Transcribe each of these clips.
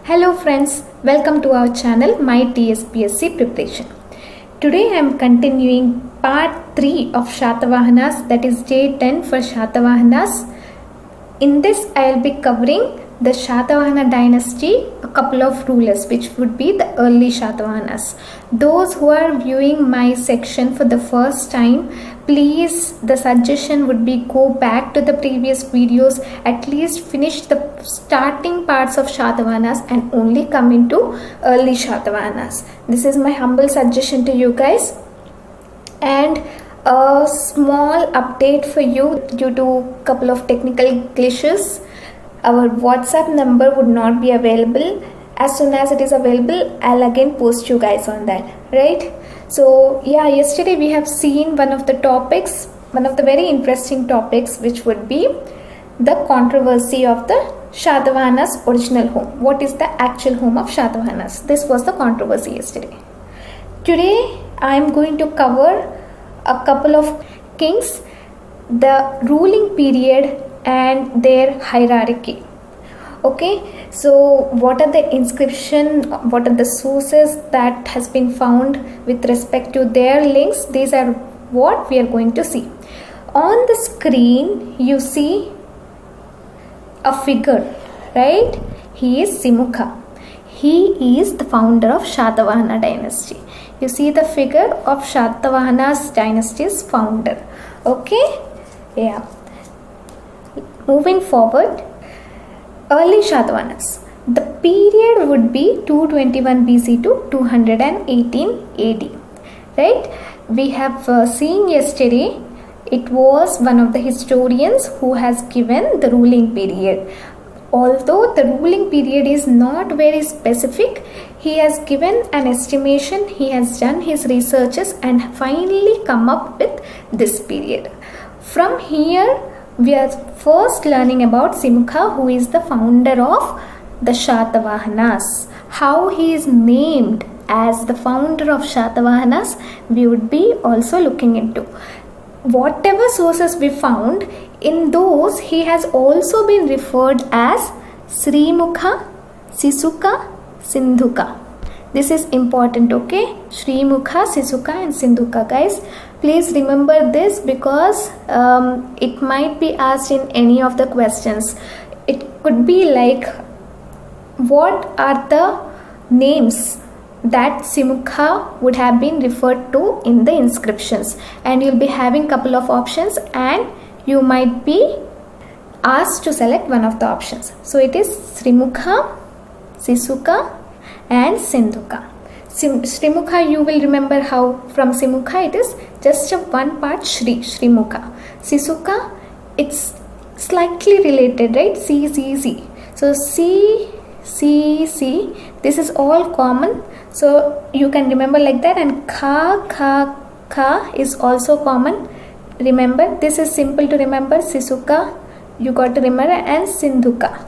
Hello friends, welcome to our channel My TSPSC Preparation. Today I am continuing part 3 of Shatavahanas, that is day 10 for Shatavahanas. In this I will be covering the Shatavahana dynasty, a couple of rulers which would be the early Shatavahanas. Those who are viewing my section for the first time, please, the suggestion would be go back to the previous videos, at least finish the starting parts of Shatavahanas and only come into early Shatavahanas. This is my humble suggestion to you guys. And a small update for you due to a couple of technical glitches. Our WhatsApp number would not be available. As soon as it is available, I'll again post you guys on that, right? So yeah, yesterday we have seen one of the topics, one of the very interesting topics, which would be the controversy of the Shatavahana's original home. What is the actual home of Shatavahanas? This was the controversy yesterday. Today I am going to cover a couple of kings, the ruling period and their hierarchy. Okay, so what are the inscription, what are the sources that has been found with respect to their links? These are what we are going to see. On the screen you see a figure, right? He is Simukha. He is the founder of Shatavahana dynasty. You see the figure of Shatavahana's dynasty's founder. Okay, yeah. Moving forward, early Shatavahanas. The period would be 221 BC to 218 AD. Right? We have seen yesterday, it was one of the historians who has given the ruling period. Although the ruling period is not very specific, he has given an estimation, he has done his researches and finally come up with this period. From here, we are first learning about Simukha, who is the founder of the Shatavahanas. How he is named as the founder of Shatavahanas, we would be also looking into. Whatever sources we found, in those he has also been referred as Srimukha, Sisuka, Sindhuka. This is important, okay? Srimukha, Sisuka and Sindhuka, guys. Please remember this because it might be asked in any of the questions. It could be like, what are the names that Simukha would have been referred to in the inscriptions? And you'll be having couple of options and you might be asked to select one of the options. So it is Srimukha, Sisuka and Sindhuka. Srimukha, you will remember how from Simukha it is just a one part Srimukha. Sisuka, it's slightly related, right? C. So C, this is all common. So you can remember like that. And Kha is also common. Remember, this is simple to remember. Sisuka, you got to remember, and Sindhuka.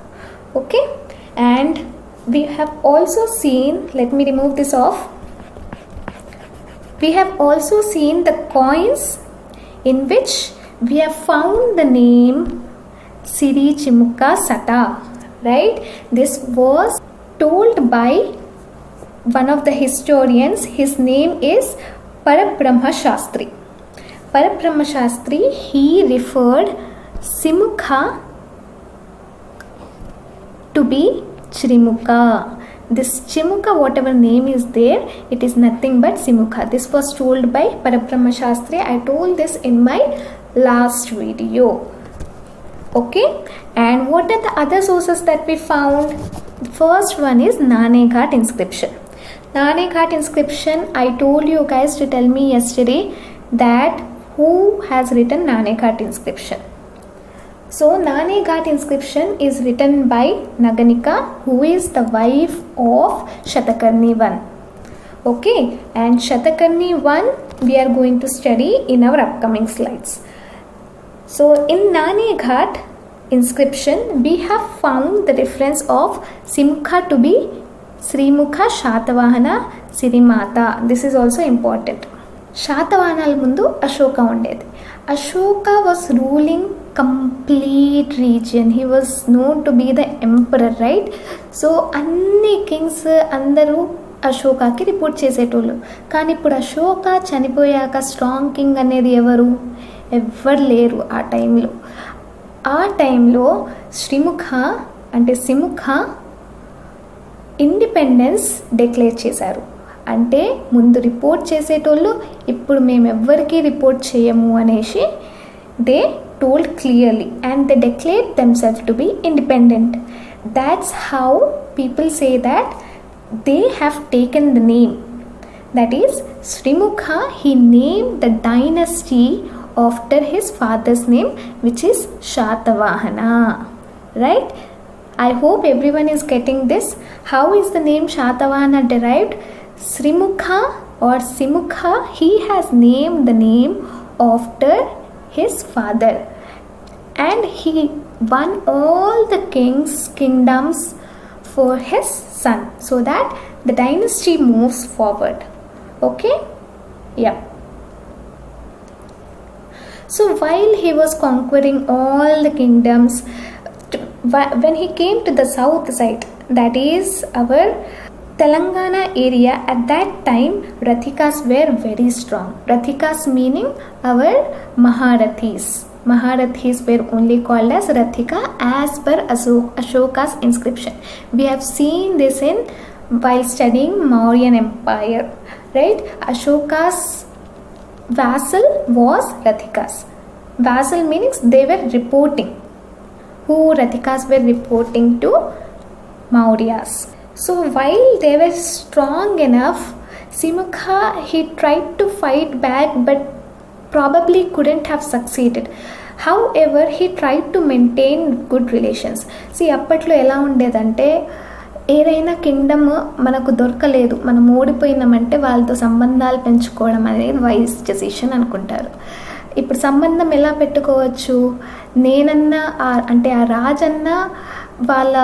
Okay, and we have also seen, let me remove this off. We have also seen the coins in which we have found the name Siri Chimuka Sata, right? This was told by one of the historians. His name is Parabrahma Shastri. Parabrahma Shastri, he referred Simukha to be Chirimukha. This Chimuka, whatever name is there, it is nothing but Simukha. This was told by Parabrahma Shastri. I told this in my last video. Okay, and what are the other sources that we found? The first one is Naneghat inscription. Naneghat inscription, I told you guys to tell me yesterday that who has written Naneghat inscription. So Naneghat inscription is written by Naganika, who is the wife of Shatakarni I. Okay, and Shatakarni I we are going to study in our upcoming slides. So in Naneghat inscription, we have found the reference of Simukha to be Srimukha Shatavahana Sirimata. This is also important. Shatavahanal mundu Ashoka undedi. Ashoka was ruling complete region. He was known to be the emperor, right? So అన్ని Kings అందరూ అశోకాకి report చేసేటోళ్ళు. కానీ ఇప్పుడు అశోక చనిపోయాక strong king అనేది ఎవ్వరు లేరు ఆ టైంలో శ్రీముఖ అంటే సిముఖ ఇండిపెండెన్స్ డిక్లేర్ చేశారు. అంటే ముందు రిపోర్ట్ చేసేటోళ్ళు ఇప్పుడు మేము ఎవ్వరికీ రిపోర్ట్ చేయము అనేసి they told clearly and they declared themselves to be independent. That's how people say that they have taken the name. That is, Srimukha, he named the dynasty after his father's name, which is Shatavahana. Right? I hope everyone is getting this. How is the name Shatavahana derived? Srimukha or Simukha, he has named the name after his father, and he won all the kingdoms for his son so that the dynasty moves forward. Okay, yeah. So while he was conquering all the kingdoms, when he came to the south side, that is our Telangana area, at that time Rathikas were very strong. Rathikas meaning our Maharathis. Maharathis were only called as Rathika as per Ashoka's inscription. We have seen this while studying Mauryan Empire, right? Ashoka's vassal was Rathikas. Vassal means they were reporting. Who Rathikas were reporting to Mauryas. So while they were strong enough, Simukha, he tried to fight back but probably couldn't have succeeded. However, he tried to maintain good relations. See, అప్పట్లో ఎలా ఉండేదంటే ఏదైనా Kingdom మనకు దొరకలేదు, మనం ఓడిపోయినామంటే వాళ్ళతో సంబంధాలు పెంచుకోవడం అనేది వైస్ డెసిషన్ అనుకుంటారు. ఇప్పుడు సంబంధం ఎలా పెట్టుకోవచ్చు? నేనన్నా అంటే ఆ రాజన్నా వాళ్ళ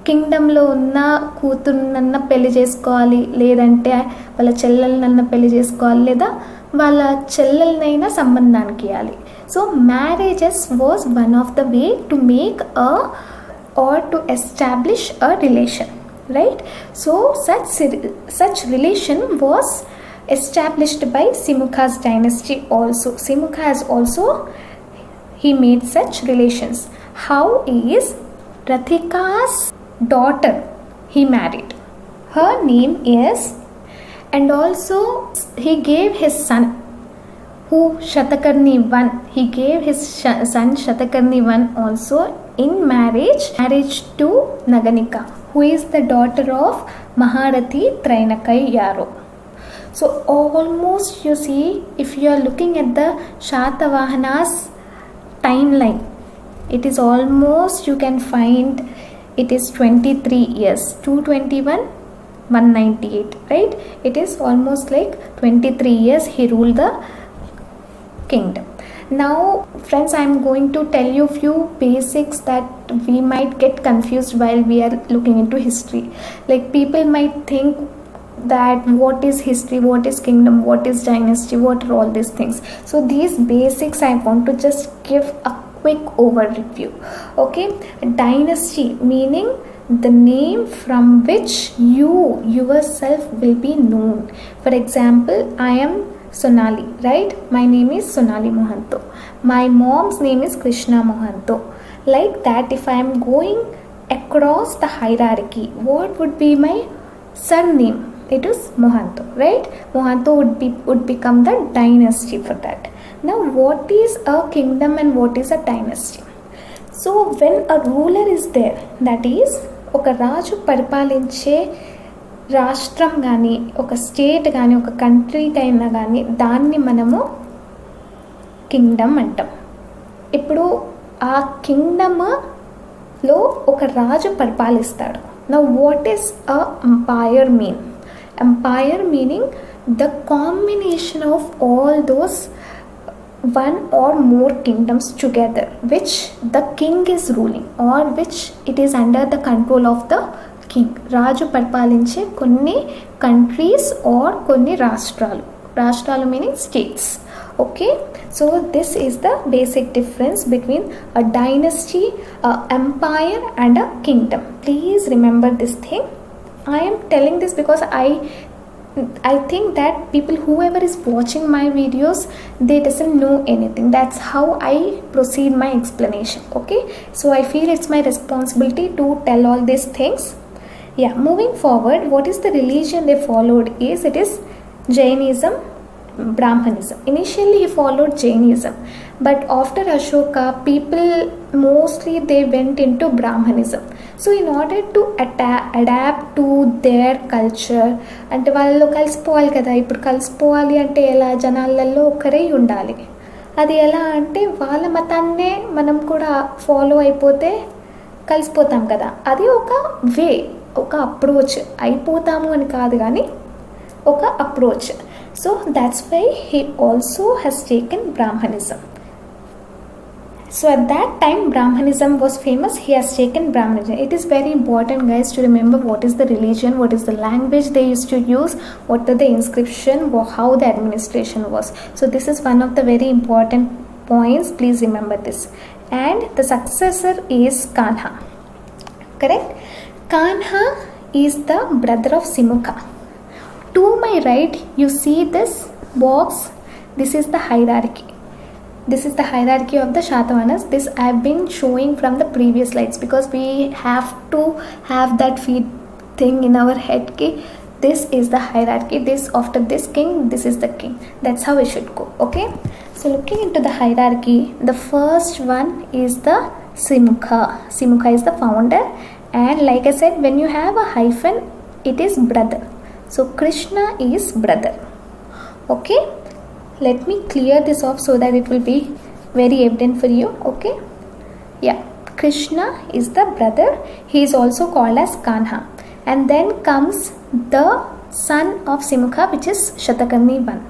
కింగ్డమ్లో ఉన్న కూతురునన్నా పెళ్లి చేసుకోవాలి, లేదంటే వాళ్ళ చెల్లెలనన్నా పెళ్లి చేసుకోవాలి, లేదా వాళ్ళ చెల్లెలనైనా సంబంధానికి ఇవ్వాలి. So marriages was one of the way to make or to establish a relation, right? So such relation was established by Simukha's dynasty also. Simukha has also he made such relations. How is Rathika's daughter he married? Her name is, and also he gave his son who Shatakarni I, he gave his son Shatakarni I also in marriage to Naganika, who is the daughter of Maharathi Trainakai Yaro. So almost you see, if you are looking at the Shatavahana's timeline, it is almost, you can find it is 23 years, 221 198, right? It is almost like 23 years he ruled the kingdom. Now friends, I am going to tell you few basics that we might get confused while we are looking into history. Like people might think that what is history, what is kingdom, what is dynasty, what are all these things. So these basics I want to just give a quick overview. Okay, dynasty meaning the name from which you yourself will be known. For example, I am Sonali, right? My name is Sonali Mohanto. My mom's name is Krishna Mohanto. Like that, if I am going across the hierarchy, what would be my surname? It is Mohanto, right? Mohanto would become the dynasty for that. Now, what is a kingdom and what is a dynasty? So, when a ruler is there, that is, ఒక రాజు పరిపాలించే రాష్ట్రం కానీ, ఒక state కానీ, ఒక కంట్రీకైనా కానీ దాన్ని మనము కింగ్డమ్ అంటాం. ఇప్పుడు ఆ కింగ్డమ్లో ఒక రాజు పరిపాలిస్తాడు. Now what is a empire mean? Empire meaning the combination of all those one or more kingdoms together which the king is ruling or which it is under the control of the king. రాజు పరిపాలించే కొన్ని countries are కొన్ని రాష్ట్రాలు meaning states Okay, so this is the basic difference between a dynasty, a empire, and a kingdom. Please remember this thing. I am telling this because I think that people, whoever is watching my videos, they doesn't know anything. That's how I proceed my explanation. Okay, so I feel it's my responsibility to tell all these things. Yeah, moving forward, what is the religion they followed? It is Jainism, Brahmanism. Initially he followed Jainism, but after Ashoka, people mostly they went into Brahmanism. So in order to adapt to their culture, అంటే వాళ్ళు కలిసిపోవాలి కదా. ఇప్పుడు కలిసిపోవాలి అంటే ఎలా, జనాలలో ఒకరే ఉండాలి. అది ఎలా అంటే వాళ్ళ మతాన్నే మనం కూడా ఫాలో అయిపోతే కలిసిపోతాం కదా. అది ఒక వే, ఒక అప్రోచ్. అయిపోతాము అని కాదు కానీ ఒక approach. So that's why he also has taken Brahmanism. So at that time Brahmanism was famous. He has taken Brahmanism. It is very important, guys, to remember what is the religion, what is the language they used to use, what are the inscription, how the administration was. So this is one of the very important points. Please remember this. And the successor is Kanha. Correct? Kanha is the brother of Simukha. To my right, you see this box. This is the hierarchy. This is the hierarchy of the Shatavahanas. This I have been showing from the previous slides because we have to have that feed thing in our head. Okay? This is the hierarchy. This after this king, this is the king. That's how it should go. Okay? So looking into the hierarchy, the first one is the Simukha. Simukha is the founder, and like I said, when you have a hyphen, it is brother. So Krishna is brother. Okay, let me clear this off so that it will be very evident for you. Okay, yeah, Krishna is the brother. He is also called as Kanha. And then comes the son of Simukha, which is Shatakarni 1.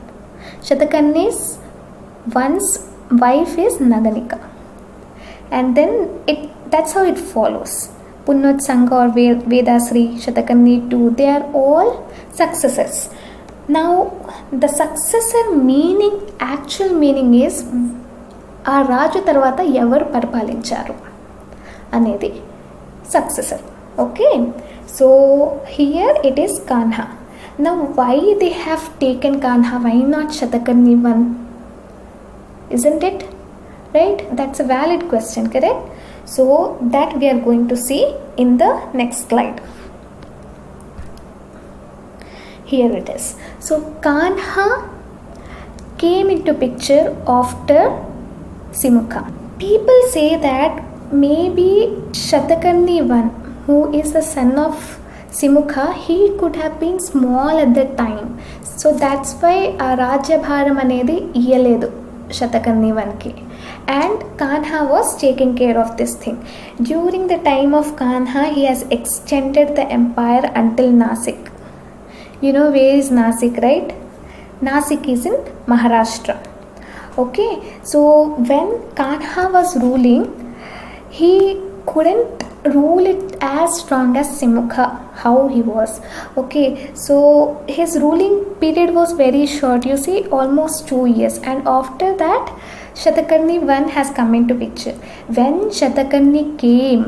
Shatakarni's one's wife is Naganika. And then that's how it follows. Punnot Sangha or Vedasri, Shatakarni 2, they are all successors. Now the successor meaning, actual meaning is ఆ రాజు తర్వాత ఎవరు పరిపాలించారు అనేది successor. Okay, so here it is Kanha. Now why they have taken Kanha? Why not Shatakarni 1? Isn't it? Right? That's a valid question, correct? So that we are going to see in the next slide. Here it is. So Kanha came into picture after Simukha. People say that maybe Shatakarni 1, who is the son of Simukha, he could have been small at that time. So that's why Rajyabharam anedi iyaledu Shatakarni 1ki. And Kanha was taking care of this thing. During the time of Kanha, he has extended the empire until Nasik. You know where is Nasik, right? Nasik is in Maharashtra. Okay, so when Kanha was ruling, he couldn't rule it as strong as Simukha, how he was. Okay, so his ruling period was very short, you see, almost 2 years. And after that, Shatakarni 1 has come into picture. When Shatakarni came,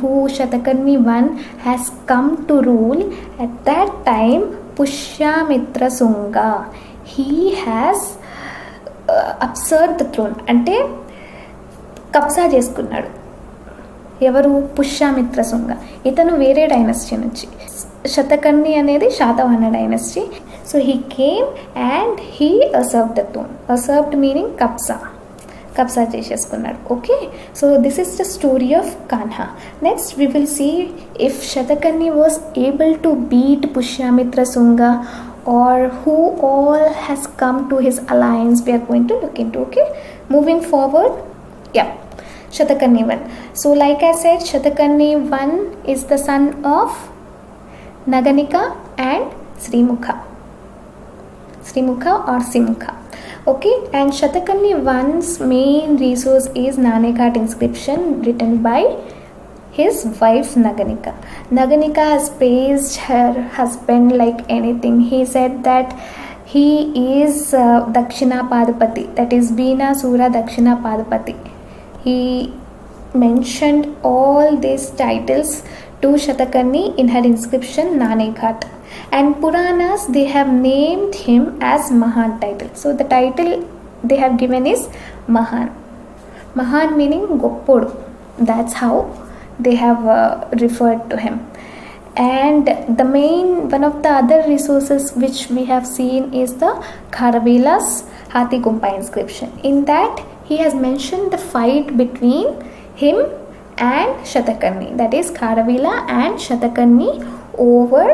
who Shatakarni 1 has come to rule, at that time Pushyamitra Sunga, he has usurped the throne. అంటే కబ్జా చేసుకున్నాడు. ఎవరు? పుష్యమిత్ర శుంగ. ఇతను వేరే dynasty నుంచి. శతకర్ణి అనేది Satavahana dynasty. So he came and he usurped the throne. Usurped meaning కబ్జా చేసేసుకున్నాడు. Okay, so this is the story of Kanha. Next we will see if Satakarni was able to beat Pushyamitra Shunga or who all has come to his alliance. We are going to look into. Okay, moving forward, yeah, Shatakarni 1. So like I said, Shatakarni 1 is the son of Naganika and Srimukha or Simukha. Okay, and Shatakarni 1's main resource is Nanekhat inscription written by his wife Naganika. Naganika has praised her husband like anything. He said that He is Dakshina Padapati, that is Beenasura Dakshina Padapati. He mentioned all these titles to Shatakarni in her inscription Naneghat, and Puranas they have named him as Mahan title. So the title they have given is Mahan. Mahan meaning Goppodu. That's how they have referred to him. And the main one of the other resources which we have seen is the Kharavila's Hathigumpa inscription. In that he has mentioned the fight between him and Shatakarni, that is Kharavila and Shatakarni over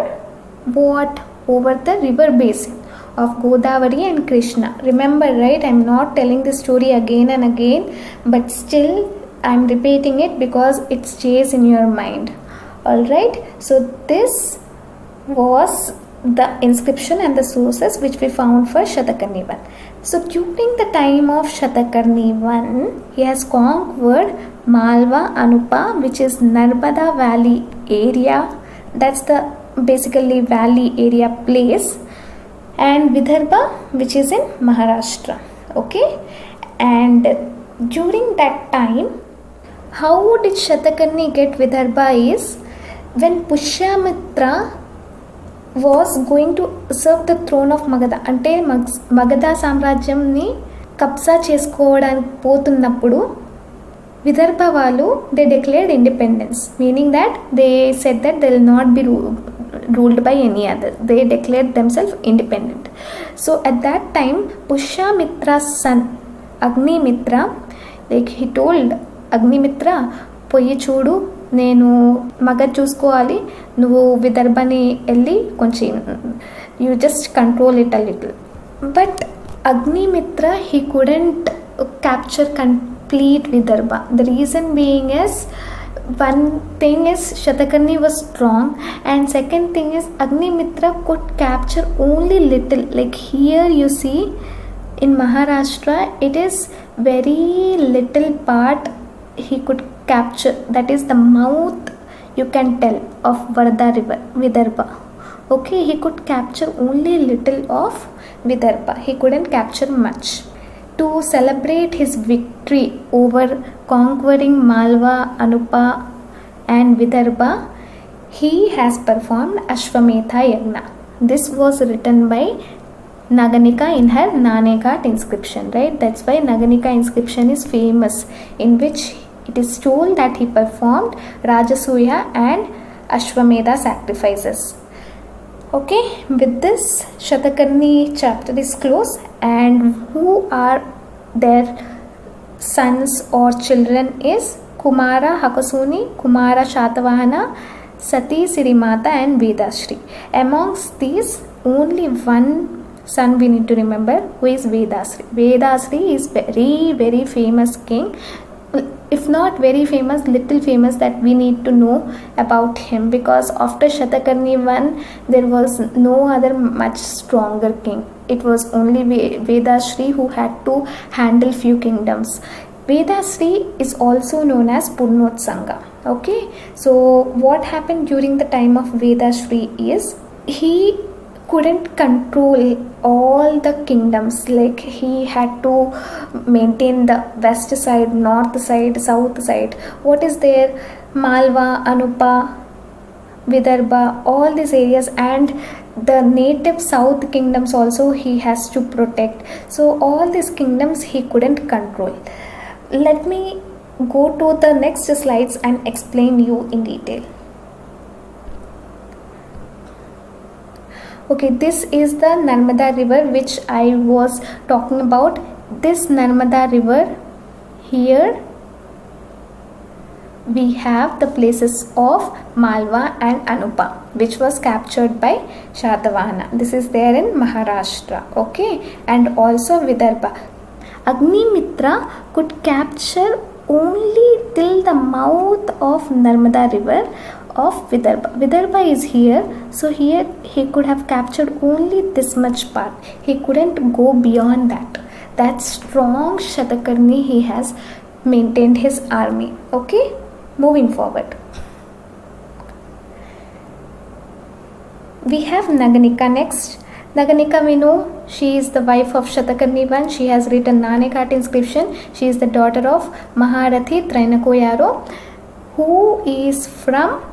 what? Over the river basin of Godavari and Krishna. Remember, right? I'm not telling this story again and again, but still I'm repeating it because it stays in your mind. Alright, so this was the inscription and the sources which we found for Shatakarni I. So during the time of Shatakarni I, he has conquered Malwa, Anupa, which is Narmada Valley area. That's the basically valley area place, and Vidarbha, which is in Maharashtra. Okay, and during that time, how did Shatakarni get Vidarbha is when Pushyamitra was going to usurp the throne of Magadha, అంటే మగధ సామ్రాజ్యంని కబ్జా చేసుకోవడానికి పోతున్నప్పుడు విదర్భ వాళ్ళు they declared independence, meaning that they said that they will not be ruled by any other. They declared themselves independent. So at that time Pushyamitra's son Agnimitra, like he told Agnimitra, పోయి చూడు, నేను మగధ చూసుకోవాలి, నువ్వు విదర్భని వెళ్ళి కొంచెం you just control it a little. But Agnimitra he couldn't capture complete Vidarbha. The reason being is, one thing is Shatakarni was strong, and second thing is Agnimitra could capture only little. Like here you see in Maharashtra it is very little part he could capture, that is the mouth you can tell of Varda river, Vidarbha. Okay, he could capture only little of Vidarbha, he couldn't capture much. To celebrate his victory over conquering Malwa, Anupa and Vidarbha, he has performed Ashwamedha Yagna. This was written by Naganika in her Naneghat inscription, right? That's why Naganika inscription is famous, in which it is told that he performed Rajasuya and Ashwamedha sacrifices. Okay, with this Shatakarni chapter is closed. And who are their sons or children is Kumara Hakasuni, Kumara Shatavahana, Sati Sirimata and Vedashri. Amongst these, only one son we need to remember, who is Vedashri. Vedashri is very very famous king, if not very famous, little famous, that we need to know about him, because after Shatakarni I there was no other much stronger king. It was only Vedashri who had to handle few kingdoms. Vedashri is also known as Purnotsanga. Okay, so what happened during the time of Vedashri is he couldn't control all the kingdoms. Like he had to maintain the west side, north side, south side. What is there? Malwa, Anupa, Vidarbha, all these areas, and the native south kingdoms also he has to protect. So all these kingdoms he couldn't control. Let me go to the next slides and explain you in detail. Okay, this is the Narmada river which I was talking about. This Narmada river, here we have the places of Malwa and Anupa, which was captured by Shatavahana. This is there in Maharashtra. Okay, and also Vidarbha. Agnimitra could capture only till the mouth of Narmada river of Vidarbha. Vidarbha is here, so here he could have captured only this much part. He couldn't go beyond that. That strong Shatakarni he has maintained his army. Okay, moving forward, we have Naganika next. Naganika, we know she is the wife of Shatakarni I. She has written Nanekati inscription. She is the daughter of Maharathi Trainakoyaro, who is from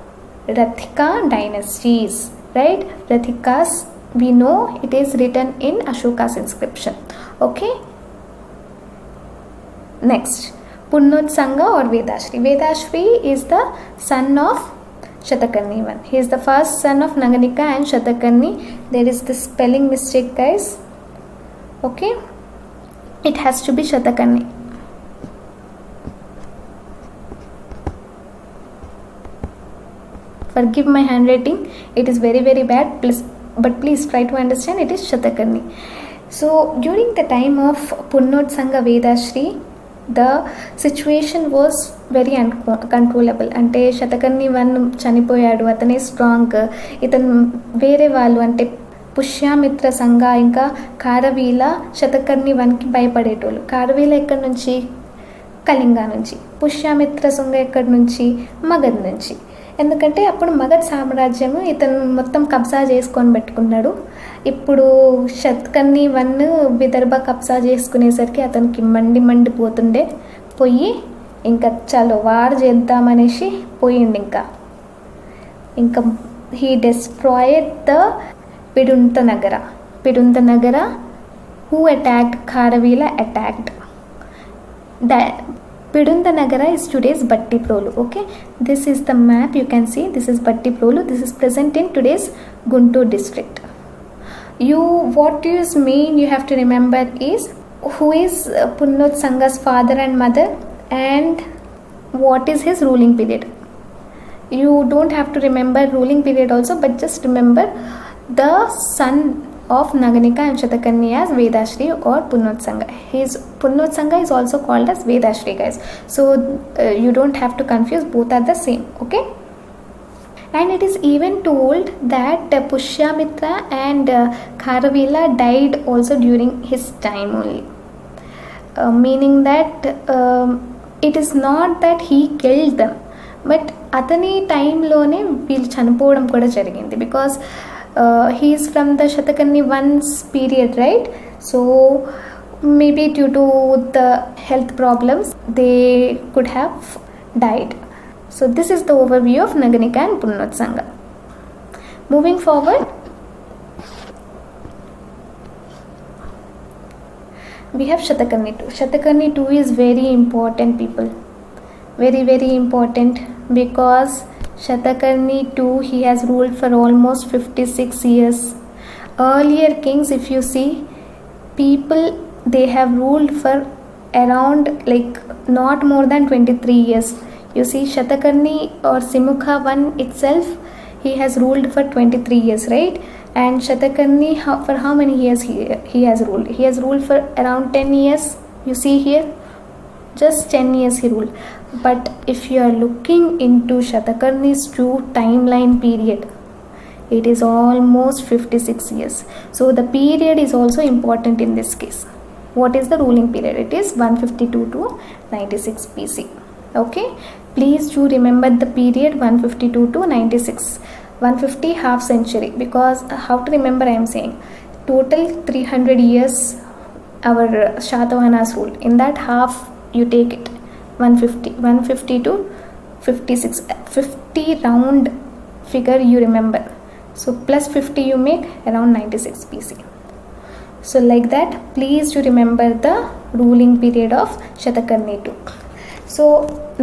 Rathika dynasties, right? Rathikas, we know it is written in Ashoka's inscription. Okay. Next, Punnotsanga or Vedashri. Vedashri is the son of Shatakarni I. He is the first son of Naganika and Shatakarni. There is this spelling mistake, guys. Okay, it has to be Shatakarni. Forgive my handwriting, it is very bad, but please try to understand, it is Shatakarni. So during the time of Punnotsanga Vedashri, the situation was very uncontrollable. అంటే Satakarni one చనిపోయాడు, అతనే strong, ఇతను వేరే వాళ్ళు అంటే పుష్యామిత్ర సంఘ ఇంకా కారవీల శతకర్ణి వన్కి భయపడేటోళ్ళు. కారవీల ఎక్కడి నుంచి? కళింగ నుంచి. పుష్యామిత్ర సంఘ ఎక్కడి నుంచి? మగధ్ నుంచి. ఎందుకంటే అప్పుడు మగధ్ సామ్రాజ్యము ఇతను మొత్తం కబ్జా చేసుకొని పెట్టుకున్నాడు. ఇప్పుడు శతకర్ణి వన్ విదర్భ కబ్జా చేసుకునేసరికి అతనికి మండిపోతుండే, పోయి ఇంకా చలో వార్ చేద్దామనేసి పోయిండు. ఇంకా he destroyed the Pidunta Nagara who attacked Kharavela attacked. Pidunta Nagara is today's Battiprolu. Okay, this is the map, you can see this is Battiprolu. This is present in today's Guntur district. What is main you have to remember is who is Punnotsanga's father and mother and what is his ruling period. You don't have to remember ruling period also, but just remember the son of Naganika and Shatakarni as Vedashri or Punnotsanga. Punnotsanga is also called as Vedashri, guys. So you don't have to confuse, both are the same. Okay. And it is even told that Pushyamitra and Kharavela died also during his time only. Meaning that it is not that he killed them, but అతని టైంలోనే వీళ్ళు చనిపోవడం కూడా జరిగింది. Because he is from the Shatakarni I's period, right? So maybe due to the health problems they could have died. So this is the overview of Naganika and Punnotsanga. Moving forward, we have Shatakarni II. Shatakarni II is very important, people. Very important, because Shatakarni II, he has ruled for almost 56 years. Earlier kings, if you see, people, they have ruled for around like not more than 23 years. You see, Shatakarni or Simukha I itself, he has ruled for 23 years, right? And Shatakarni, for how many years he has ruled? He has ruled for around 10 years. You see here, just 10 years he ruled. But if you are looking into Shatakarni's true timeline period, it is almost 56 years. So the period is also important in this case. What is the ruling period? It is 152 to 96 BC. Okay, please do remember the period 152 to 96. 150 half century, because how to remember, I am saying total 300 years our Shatavahanas ruled. In that half you take it, 150 to 56, 50 round figure you remember. So plus 50 you make around 96 BC. So like that, please do remember the ruling period of Shatakarni II. So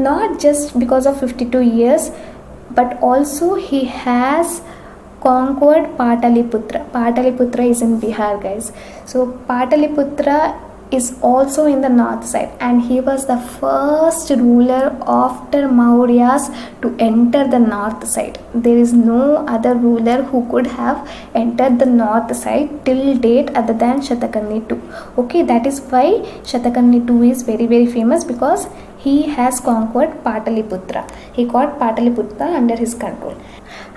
not just because of 52 years, but also he has conquered Pataliputra. Pataliputra is in Bihar, guys. So Pataliputra is also in the north side, and he was the first ruler after Mauryas to enter the north side. There is no other ruler who could have entered the north side till date other than Shatakarni II. Okay, that is why Shatakarni II is very famous, because he has conquered Pataliputra. He got Pataliputra under his control.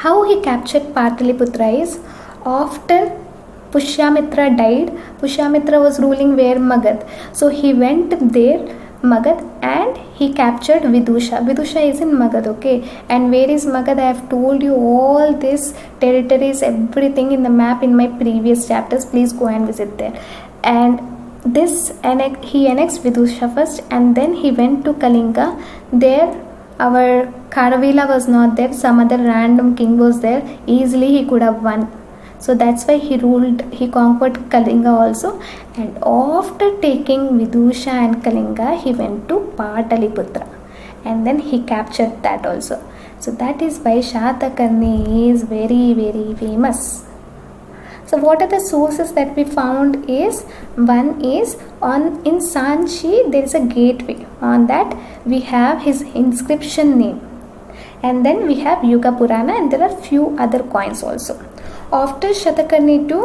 How he captured Pataliputra is, after Pushyamitra died, Pushyamitra was ruling where? Magadh. So he went there Magad, and he captured Vidusha. Vidusha is in Magad, okay? And where is Magad? I have told you all these territories, everything in the map in my previous chapters. Please go and visit there. And he annexed Vidusha first, and then he went to Kalinga. There our Kharavela was not there, some other random king was there. Easily he could have won. So that's why he conquered Kalinga also. And after taking Vidusha and Kalinga, he went to Pataliputra, and then he captured that also. So that is why Shatakarni is very, very famous. So what are the sources that we found is, one is in Sanchi there is a gateway. On that we have his inscription name, and then we have Yuga Purana, and there are few other coins also. After Shatakarni II,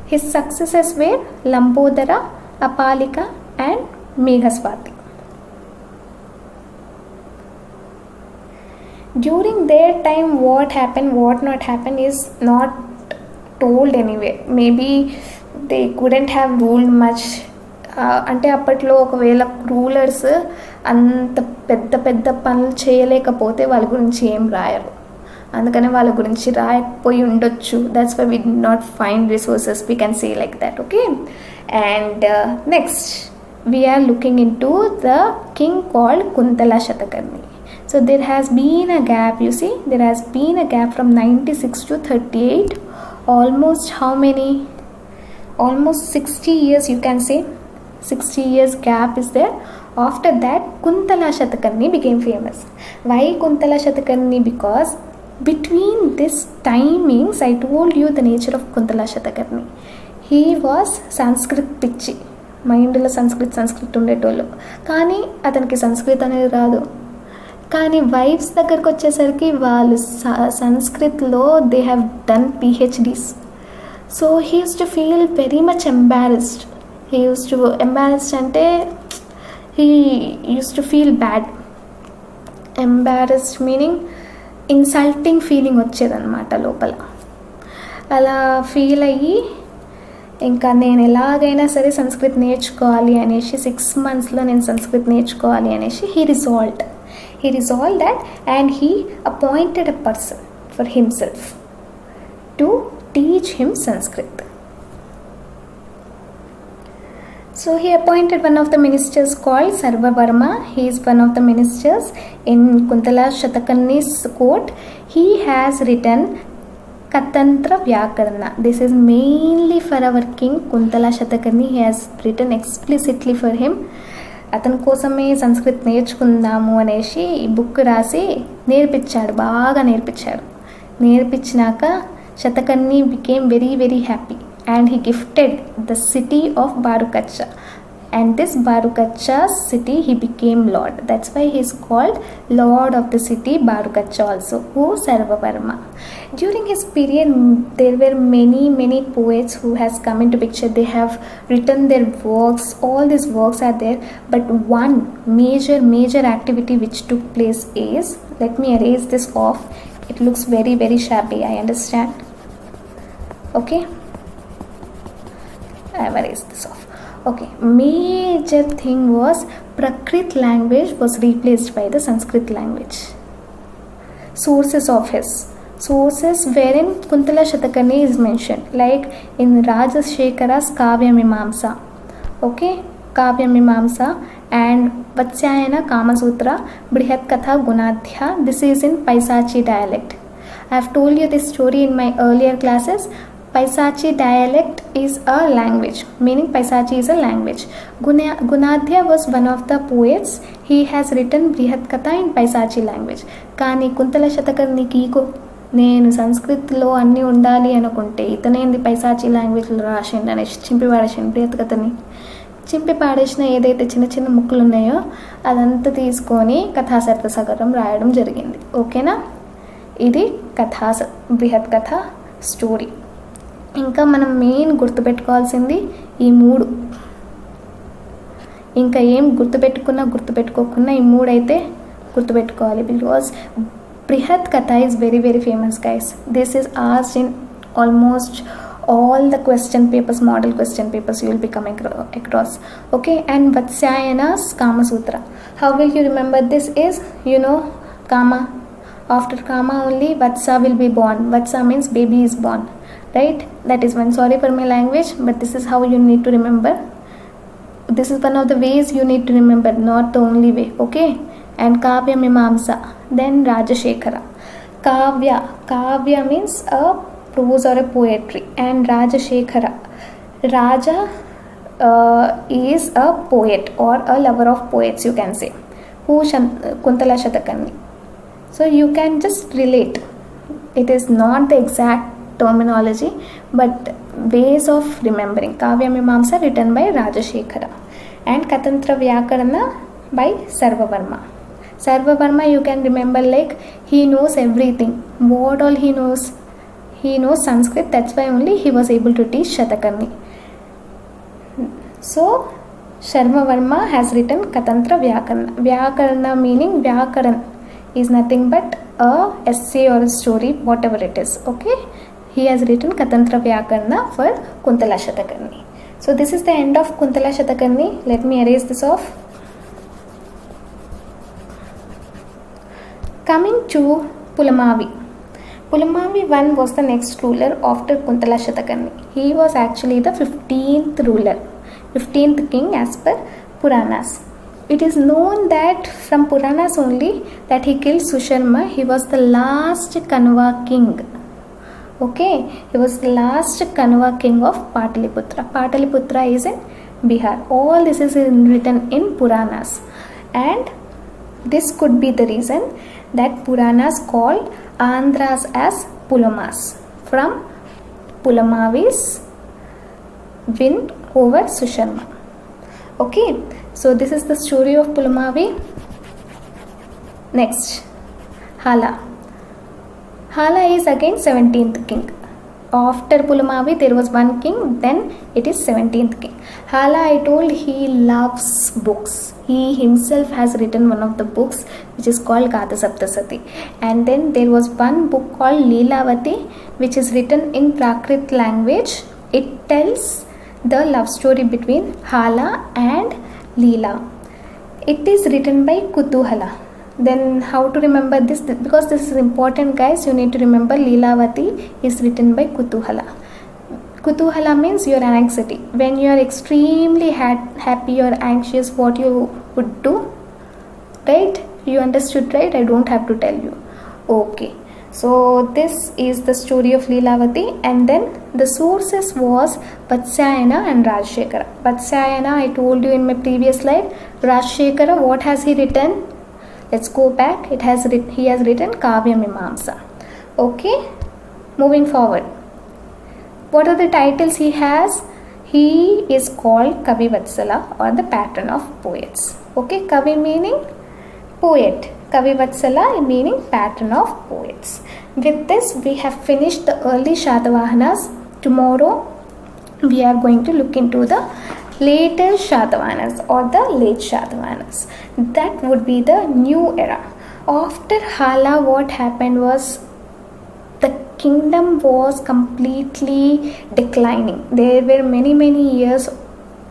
his successors were Lambodara, Apalika and Meghaswati. During their time what happened, what not happened is not told anywhere. Maybe they couldn't have ruled much. అంటే అప్పట్లో ఒకవేళ rulers అంత పెద్ద పెద్ద పనులు చేయలేకపోతే వాళ్ళ గురించి ఏం రాయరు, అందుకనే వాళ్ళ గురించి రాయకపోయి ఉండొచ్చు. That's why we did not find resources, we can say like that, okay. And next we are looking into the king called Kuntala Shatakarni. So there has been a gap, you see, there has been a gap from 96 to 38. Almost how many? Almost 60 years, you can say. 60 years gap is there. After that Kuntala Shatakarni became famous. Why Kuntala Shatakarni? Because between this timings I told you the nature of Kuntala Shatakarni. He was Sanskrit పిచ్చి, మైండ్లో సంస్కృత్ ఉండేటోళ్ళు, కానీ అతనికి సంస్కృత్ అనేది రాదు. కానీ wives దగ్గరకు వచ్చేసరికి వాళ్ళు సంస్కృత్లో they have done PhDs. So he used to feel very much embarrassed. అంటే he used to feel bad. Embarrassed meaning insulting feeling వచ్చేదన్నమాట లోపల. అలా ఫీల్ అయ్యి ఇంకా నేను ఎలాగైనా సరే సంస్కృత్ నేర్చుకోవాలి అనేసి 6 monthsలో నేను సంస్కృత్ నేర్చుకోవాలి అనేసి he resolved that, and he appointed a person for himself to teach him Sanskrit. So he appointed one of the ministers called Sarvavarma. He is one of the ministers in Kuntala Shatakarni's court. He has written Katantra Vyakarana. This is mainly for our king Kuntala Shatakarni. He has written explicitly for him. అతని కోసమే సంస్కృత్ నేర్చుకుందాము అనేసి ఈ book రాసి నేర్పించాడు, బాగా నేర్పించినాక Satakarni became very very happy, and he gifted the city of Bharukacha, and this Bharukacha city he became lord. That's why he is called lord of the city Bharukacha also, who Sarvavarma. During his period there were many poets who has come into picture. They have written their works, all these works are there, but one major activity which took place is, let me erase this off, it looks very very shabby, I understand, okay, I have erased this off. Okay, major thing was Prakrit language was replaced by the Sanskrit language. Sources of his wherein Kuntala Shatakarni is mentioned, like in Rajashekara's Kavya Mimamsa, okay, Kavya Mimamsa, and Vatsyayana Kamasutra, Brihat Katha Gunadhya. This is in Paisachi dialect. I have told you this story in my earlier classes. Paisachi dialect is a language, meaning Paisachi is a language. Gunadhya was one of the poets. He has written Brihat Katha in Paisachi language. Kani Kuntala Shatakarniki ego, నేను సంస్కృత్లో అన్నీ ఉండాలి అనుకుంటే ఇతనేంది పైసాచి లాంగ్వేజ్లో రాసిండు అనేసి చింపి పాడేసిండు. బ్రిహత్ కథని చింపి పాడేసిన ఏదైతే చిన్న ముక్కలు ఉన్నాయో అదంతా తీసుకొని కథాసర్త సగరం రాయడం జరిగింది. ఓకేనా, ఇది బృహత్ కథ స్టోరీ. ఇంకా మనం మెయిన్ గుర్తుపెట్టుకోవాల్సింది ఈ 3. ఇంకా ఏం గుర్తుపెట్టుకోకుండా ఈ 3 అయితే గుర్తుపెట్టుకోవాలి. Because Brihat Katha is very very famous, guys. This is asked in almost all the question papers, model question papers you will be coming across. Okay, and Vatsyayana's Kama Sutra. How will you remember this is, Kama. After Kama only Vatsa will be born. Vatsa means baby is born. Right? That is one. Sorry for my language, but this is how you need to remember. This is one of the ways you need to remember, not the only way. Okay? And Kavya Mimamsa. Then Rajashekhara. Kavya means a prose or a poetry. And Rajashekhara. Raja is a poet or a lover of poets, you can say. Who Kuntala Shatakarni. So you can just relate. It is not the exact terminology, but ways of remembering. Kavya Mimamsa written by Rajashekhara. And Katantra Vyakarana by Sarvavarma. Sarvavarma you can remember like he knows everything. What all he knows? He knows Sanskrit, that's why only he was able to teach Shatakarni. So Sarvavarma has written Katantra Vyakarana. Vyakarana meaning Vyakaran is nothing but a essay or a story, whatever it is. Okay, he has written Katantra Vyakarana for Kuntala Shatakarni. So this is the end of Kuntala Shatakarni. Let me erase this off. Coming to Pulamavi. Pulamavi I was the next ruler after Kuntala Shatakarni. He was actually the 15th ruler, 15th king as per Puranas. It is known that from Puranas only that he killed Susharma. He was the last Kanva king. Okay, he was the last Kanva king of Pataliputra. Pataliputra is in Bihar. All this is written in Puranas. And this could be the reason that Puranas called Andhras as Pulamas from Pulamavi's win over Susharma. Okay, so this is the story of Pulamavi. Next, Hala. Hala is again 17th king. After Pulamavi there was one king, then it is 17th king. Hala, I told, he loves books. He himself has written one of the books which is called Gatha Saptasati. And then there was one book called Leelavati which is written in Prakrit language. It tells the love story between Hala and Leela. It is written by Kutuhala. Then how to remember this? Because this is important, guys. You need to remember Leelavati is written by Kutuhala. Kutuhala means your anxiety. When you are extremely happy or anxious, what you would do? Right? You understood, right? I don't have to tell you. Okay. So this is the story of Leelavati, and then the sources was Vatsyayana and Rajashekhara. Vatsyayana, I told you in my previous slide. Rajashekhara, what has he written? Let's go back. He has written Kavya Mimamsa. Okay, moving forward. What are the titles he has? He is called Kavi Vatsala, or the patron of poets. Okay, Kavi meaning poet. Kavi Vatsala meaning patron of poets. With this, we have finished the early Shatavahanas. Tomorrow, we are going to look into the later Shatavahanas or the late Shatavahanas. That would be the new era. After Hala, what happened was the kingdom was completely declining. There were many years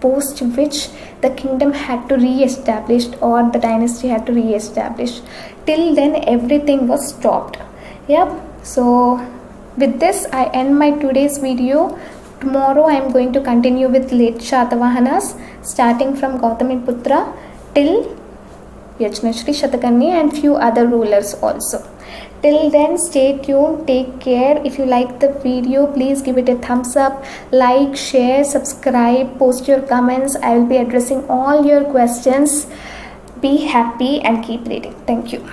post which the kingdom had to re-establish, or the dynasty had to re-establish. Till then, everything was stopped. Yep. So with this, I end my today's video. Tomorrow I am going to continue with late Shatavahanas, starting from Gautamiputra till Yajnashri Shatakarni and few other rulers also. Till then, stay tuned, take care. If you like the video, please give it a thumbs up, like, share, subscribe, post your comments. I will be addressing all your questions. Be happy and keep reading. Thank you.